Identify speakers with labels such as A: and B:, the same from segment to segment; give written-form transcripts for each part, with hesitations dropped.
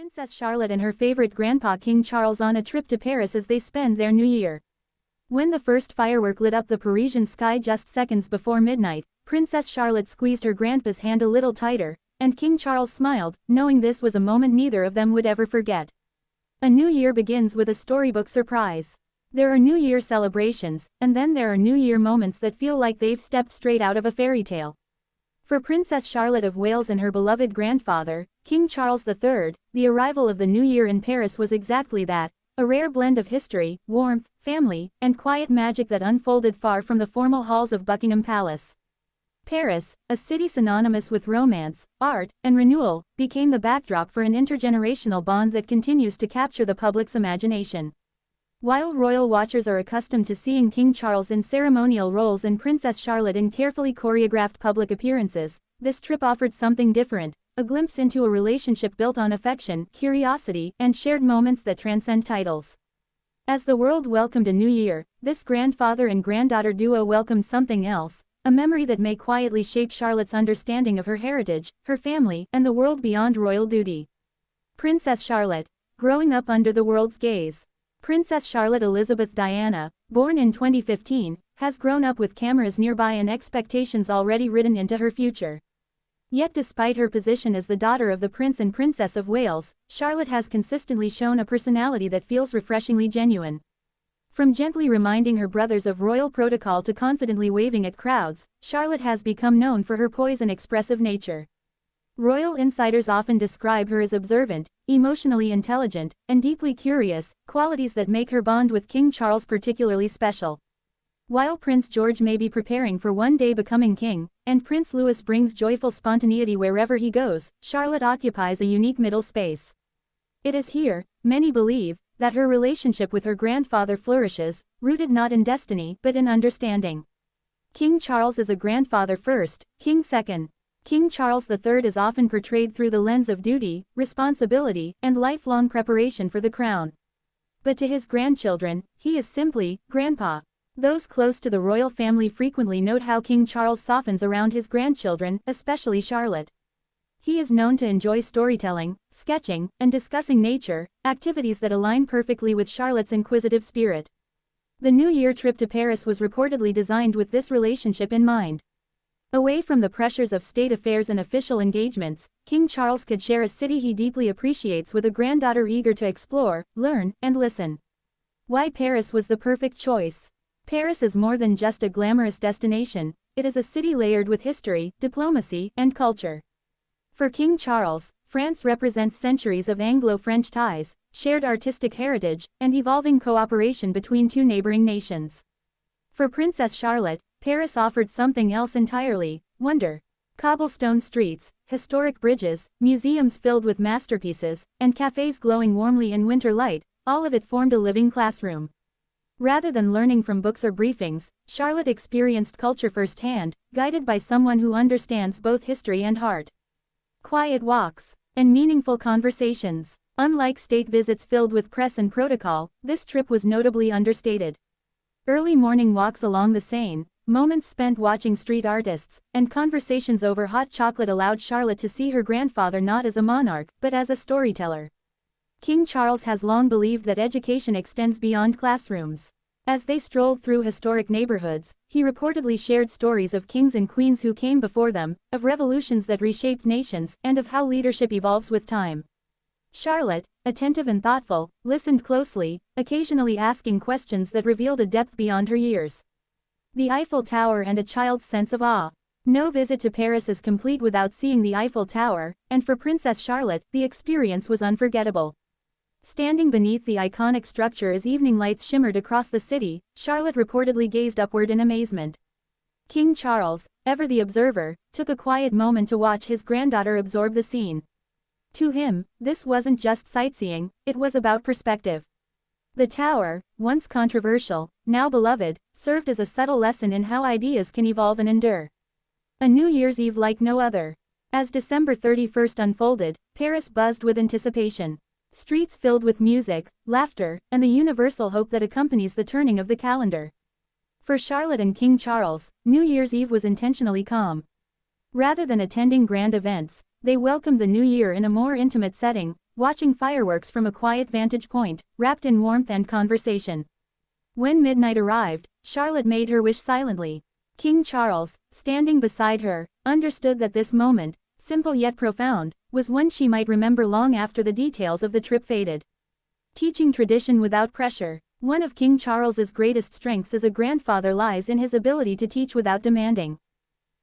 A: Princess Charlotte and her favorite grandpa King Charles on a trip to Paris as they spend their New Year. When the first firework lit up the Parisian sky just seconds before midnight, Princess Charlotte squeezed her grandpa's hand a little tighter, and King Charles smiled, knowing this was a moment neither of them would ever forget. A new year begins with a storybook surprise. There are New Year celebrations, and then there are New Year moments that feel like they've stepped straight out of a fairy tale. For Princess Charlotte of Wales and her beloved grandfather, King Charles III, the arrival of the New Year in Paris was exactly that, a rare blend of history, warmth, family, and quiet magic that unfolded far from the formal halls of Buckingham Palace. Paris, a city synonymous with romance, art, and renewal, became the backdrop for an intergenerational bond that continues to capture the public's imagination. While royal watchers are accustomed to seeing King Charles in ceremonial roles and Princess Charlotte in carefully choreographed public appearances, this trip offered something different, a glimpse into a relationship built on affection, curiosity, and shared moments that transcend titles. As the world welcomed a new year, this grandfather and granddaughter duo welcomed something else, a memory that may quietly shape Charlotte's understanding of her heritage, her family, and the world beyond royal duty. Princess Charlotte, growing up under the world's gaze. Princess Charlotte Elizabeth Diana, born in 2015, has grown up with cameras nearby and expectations already written into her future. Yet despite her position as the daughter of the Prince and Princess of Wales, Charlotte has consistently shown a personality that feels refreshingly genuine. From gently reminding her brothers of royal protocol to confidently waving at crowds, Charlotte has become known for her poise and expressive nature. Royal insiders often describe her as observant, emotionally intelligent, and deeply curious, qualities that make her bond with King Charles particularly special. While Prince George may be preparing for one day becoming king, and Prince Louis brings joyful spontaneity wherever he goes, Charlotte occupies a unique middle space. It is here, many believe, that her relationship with her grandfather flourishes, rooted not in destiny but in understanding. King Charles is a grandfather first, king second. King Charles III is often portrayed through the lens of duty, responsibility, and lifelong preparation for the crown. But to his grandchildren, he is simply Grandpa. Those close to the royal family frequently note how King Charles softens around his grandchildren, especially Charlotte. He is known to enjoy storytelling, sketching, and discussing nature, activities that align perfectly with Charlotte's inquisitive spirit. The New Year trip to Paris was reportedly designed with this relationship in mind. Away from the pressures of state affairs and official engagements, King Charles could share a city he deeply appreciates with a granddaughter eager to explore, learn, and listen. Why Paris was the perfect choice. Paris is more than just a glamorous destination, it is a city layered with history, diplomacy, and culture. For King Charles, France represents centuries of Anglo-French ties, shared artistic heritage, and evolving cooperation between two neighboring nations. For Princess Charlotte, Paris offered something else entirely: wonder. Cobblestone streets, historic bridges, museums filled with masterpieces, and cafes glowing warmly in winter light, all of it formed a living classroom. Rather than learning from books or briefings, Charlotte experienced culture firsthand, guided by someone who understands both history and heart. Quiet walks, and meaningful conversations. Unlike state visits filled with press and protocol, this trip was notably understated. Early morning walks along the Seine, moments spent watching street artists, and conversations over hot chocolate allowed Charlotte to see her grandfather not as a monarch, but as a storyteller. King Charles has long believed that education extends beyond classrooms. As they strolled through historic neighborhoods, he reportedly shared stories of kings and queens who came before them, of revolutions that reshaped nations, and of how leadership evolves with time. Charlotte, attentive and thoughtful, listened closely, occasionally asking questions that revealed a depth beyond her years. The Eiffel Tower and a child's sense of awe. No visit to Paris is complete without seeing the Eiffel Tower, and for Princess Charlotte, the experience was unforgettable. Standing beneath the iconic structure as evening lights shimmered across the city, Charlotte reportedly gazed upward in amazement. King Charles, ever the observer, took a quiet moment to watch his granddaughter absorb the scene. To him, this wasn't just sightseeing, it was about perspective. The tower, once controversial, now beloved, served as a subtle lesson in how ideas can evolve and endure. A New Year's Eve like no other. As December 31st unfolded, Paris buzzed with anticipation. Streets filled with music, laughter, and the universal hope that accompanies the turning of the calendar. For Charlotte and King Charles, New Year's Eve was intentionally calm. Rather than attending grand events, they welcomed the new year in a more intimate setting, watching fireworks from a quiet vantage point, wrapped in warmth and conversation. When midnight arrived, Charlotte made her wish silently. King Charles, standing beside her, understood that this moment, simple yet profound, was one she might remember long after the details of the trip faded. Teaching tradition without pressure. One of King Charles's greatest strengths as a grandfather lies in his ability to teach without demanding.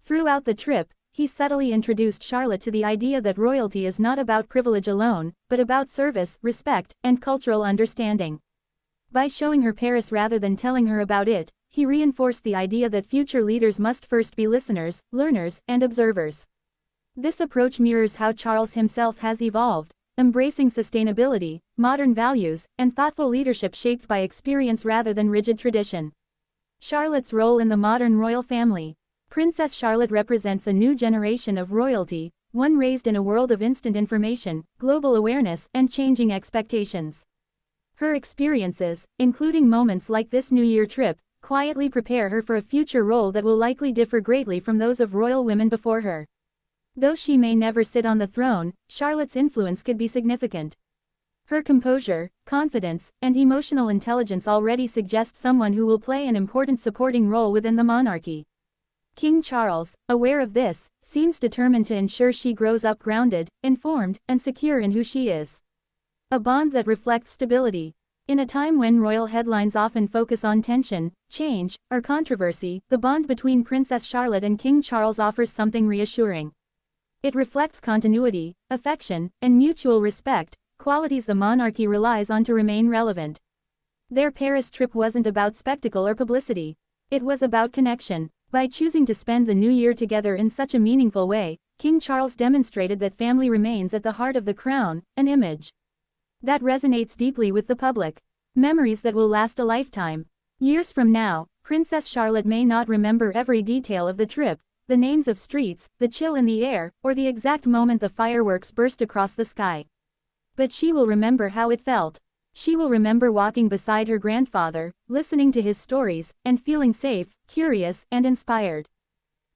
A: Throughout the trip, he subtly introduced Charlotte to the idea that royalty is not about privilege alone, but about service, respect, and cultural understanding. By showing her Paris rather than telling her about it, he reinforced the idea that future leaders must first be listeners, learners, and observers. This approach mirrors how Charles himself has evolved, embracing sustainability, modern values, and thoughtful leadership shaped by experience rather than rigid tradition. Charlotte's role in the modern royal family. Princess Charlotte represents a new generation of royalty, one raised in a world of instant information, global awareness, and changing expectations. Her experiences, including moments like this New Year trip, quietly prepare her for a future role that will likely differ greatly from those of royal women before her. Though she may never sit on the throne, Charlotte's influence could be significant. Her composure, confidence, and emotional intelligence already suggest someone who will play an important supporting role within the monarchy. King Charles, aware of this, seems determined to ensure she grows up grounded, informed, and secure in who she is. A bond that reflects stability. In a time when royal headlines often focus on tension, change, or controversy, the bond between Princess Charlotte and King Charles offers something reassuring. It reflects continuity, affection, and mutual respect, qualities the monarchy relies on to remain relevant. Their Paris trip wasn't about spectacle or publicity. It was about connection. By choosing to spend the new year together in such a meaningful way, King Charles demonstrated that family remains at the heart of the crown, an image that resonates deeply with the public. Memories that will last a lifetime. Years from now, Princess Charlotte may not remember every detail of the trip, the names of streets, the chill in the air, or the exact moment the fireworks burst across the sky. But she will remember how it felt. She will remember walking beside her grandfather, listening to his stories, and feeling safe, curious, and inspired.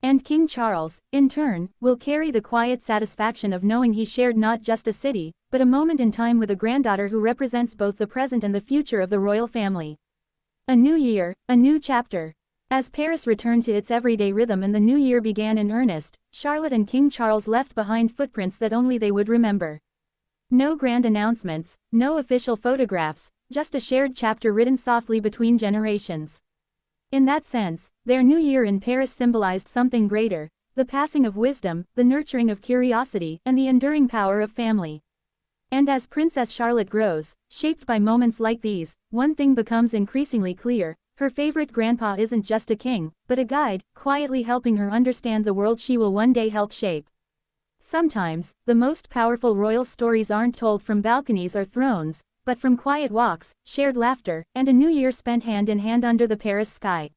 A: And King Charles, in turn, will carry the quiet satisfaction of knowing he shared not just a city, but a moment in time with a granddaughter who represents both the present and the future of the royal family. A new year, a new chapter. As Paris returned to its everyday rhythm and the new year began in earnest, Charlotte and King Charles left behind footprints that only they would remember. No grand announcements, no official photographs, just a shared chapter written softly between generations. In that sense, their new year in Paris symbolized something greater, the passing of wisdom, the nurturing of curiosity, and the enduring power of family. And as Princess Charlotte grows, shaped by moments like these, one thing becomes increasingly clear: her favorite grandpa isn't just a king, but a guide, quietly helping her understand the world she will one day help shape. Sometimes, the most powerful royal stories aren't told from balconies or thrones, but from quiet walks, shared laughter, and a new year spent hand in hand under the Paris sky.